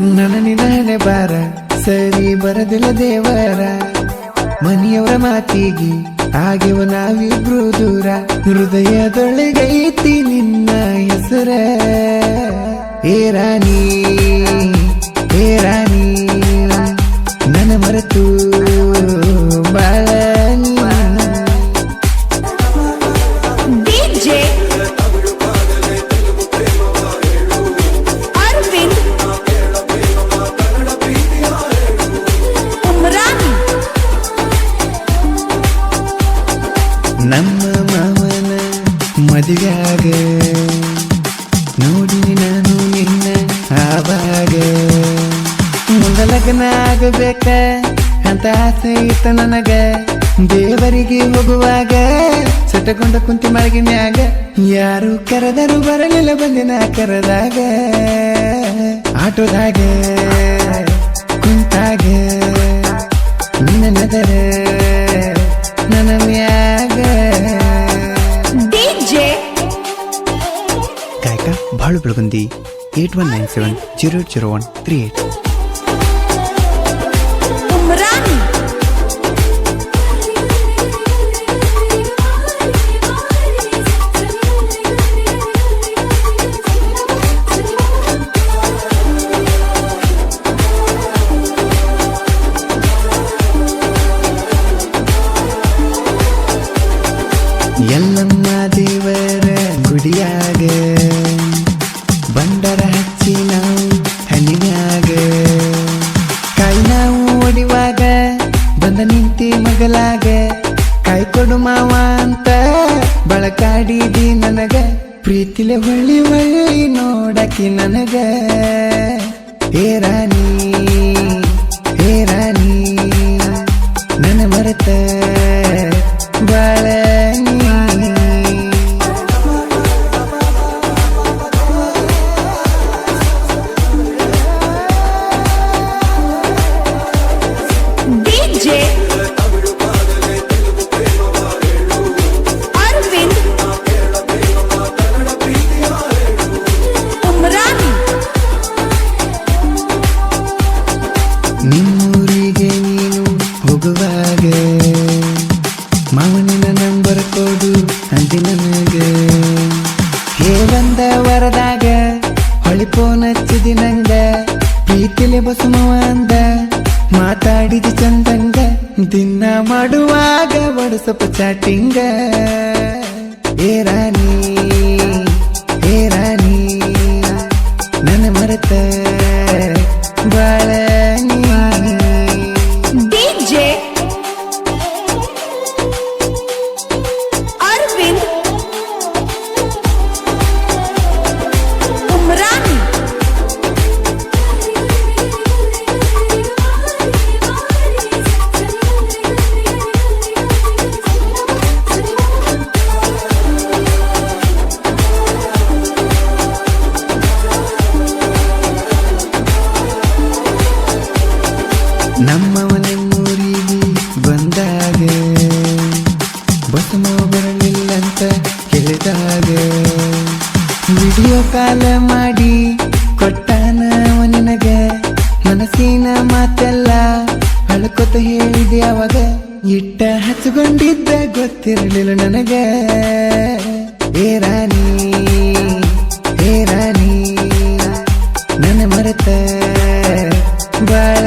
ನನ್ನ ನಿನ್ನ ಬಾರ ಸರಿ ಬರದಿಲ್ಲ ದೇವರ ಮನೆಯವರ ಮಾತಿಗೆ ಆಗಿವ ನಾವಿಬ್ರು ದೂರ ಹೃದಯದೊಳಗೈತಿ ನಿನ್ನ ಹೆಸರ ಏ ರಾಣಿ ನನ್ನ ಮರೆತು ಬಾಳ ನಮ್ಮ ಮಾವನ ಮದುವೆಯಾಗ ನೋಡಿನಿ ನಾನು ನಿನ್ನ ಆವಾಗ ಮುಂದ ಲಗ್ನ ಆಗಬೇಕ ಅಂತ ಆಸೆ ಇತ್ತ ನನಗ ದೇವರಿಗೆ ಹೋಗುವಾಗ ಸಟಕೊಂಡ ಕುಂತಿ ಮಳಗಿನ್ಯಾಗ ಯಾರು ಕರೆದರು ಬರಲಿಲ್ಲ ಬಂದಿನ ಕರೆದಾಗ ಆಟೋದಾಗ ಕುಂತಾಗ ನಿನ್ನ ನದರ ನನ್ನ ಮ್ಯಾಗ ಗಾಯಕ ಬಾಳು ಬೆಳಗುಂದಿ 8197080138. ಎಲ್ಲಮ್ಮ ದೇವರ ಗುಡಿಯಾಗ ಬಂಡರ ಹಚ್ಚಿ ನಾವು ಹಣ್ಣಿನ್ಯಾಗ ಕಾಯಿ ನಾವು ಒಡಿವಾಗ ಬಂದ ನಿಂತಿ ಮಗಲಾಗ ಕಾಯಿ ಕೊಡು ಮಾವ ಅಂತ ಬಳಕಾಡಿದಿ ನನಗ ಪ್ರೀತಿಲೆ ಹೊಳ್ಳಿ ಹೊಳ್ಳಿ ನೋಡಕಿ ನನಗ ಏ ರಾಣಿ ನನ್ನ ಮರೆತ ಬಾಳ ನಿಮ್ಮೂರಿಗೆ ನೀನು ಹೋಗುವಾಗ ಮಾವನಿನ ನಂಬರ್ ಕೊಡು ಅಂದಿ ನನಗ ಹೇಗಂದ ವರದಾಗ ಹೊಳಿ ಫೋನ್ ಹಚ್ಚಿದಿ ನಂಗ ಪ್ರೀತಿಲೆ ಬಸುಮವ ಅಂದ ಮಾತಾಡಿದ ಚಂದಂಗ ದಿನ ಮಾಡುವಾಗ ಬಡಸಪ ಚಾಟಿಂಗ ಏ ರಾಣಿ ನನ್ನ ಮರೆತ ಬಾಳ ನಮ್ಮವನ ಊರಿಗೆ ಬಂದಾಗ ಬಸಮ ಬರಲಿಲ್ಲಂತ ಕೇಳಿದಾಗ ವಿಡಿಯೋ ಕಾಲ ಮಾಡಿ ಕೊಟ್ಟಾನ ನಿನಗ ಮನಸ್ಸಿನ ಮಾತೆಲ್ಲ ಅಳ್ಕೊತ ಹೇಳಿದೆ ಅವಾಗ ಇಟ್ಟ ಹಚ್ಕೊಂಡಿದ್ದ ಗೊತ್ತಿರಲಿಲ್ಲ ನನಗ ಏ ರಾಣಿ ನನ್ನ ಮರೆತ ಬಾಳ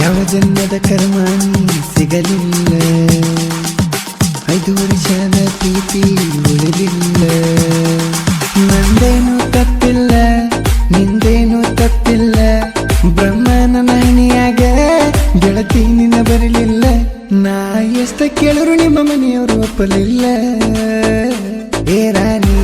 ಯಾವ ಜನ್ಮದ ಕರ್ಮಾನಿ ಸಿಗಲಿಲ್ಲ 5 ವರ್ಷದ ಪ್ರೀತಿ ಉಳಿದಿಲ್ಲ ನಂದೇನು ತಪ್ಪಿಲ್ಲ ನಿಂದೇನು ತಪ್ಪಿಲ್ಲ ಬ್ರಹ್ಮನ ಮನೆಯಾಗ ಗೆಳತಿ ನಿನ್ನ ಬರಲಿಲ್ಲ ನಾ ಎಷ್ಟ ಕೇಳರು ನಿಮ್ಮ ಮನೆಯವರು ಒಪ್ಪಲಿಲ್ಲ ಏ ರಾಣಿ